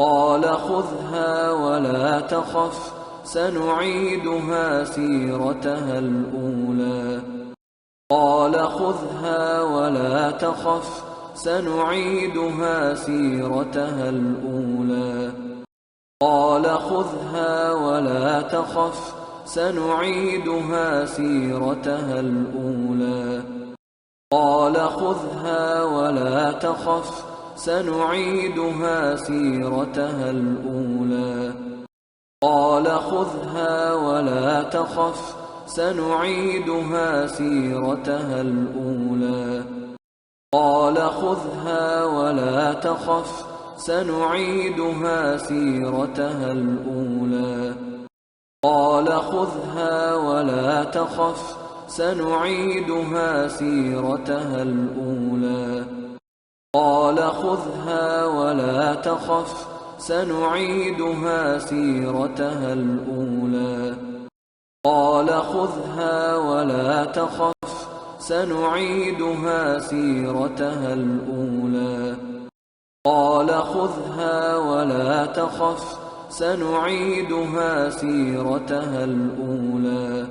قال خذها ولا تخف سنعيدها سيرتها الأولى قال خذها ولا تخف سنعيدها سيرتها الأولى قال خذها ولا تخف سنعيدها سيرتها الأولى قال خذها ولا تخف سنعيدها سيرتها الأولى قال خذها ولا تخف سنعيدها سيرتها الأولى قال خذها ولا تخف سنعيدها سيرتها الأولى قال خذها ولا تخف سنعيدها سيرتها الأولى قال خذها ولا تخف سنعيدها سيرتها الأولى قال خذها ولا تخف سنعيدها سيرتها الأولى قال خذها ولا تخف سنعيدها سيرتها الأولى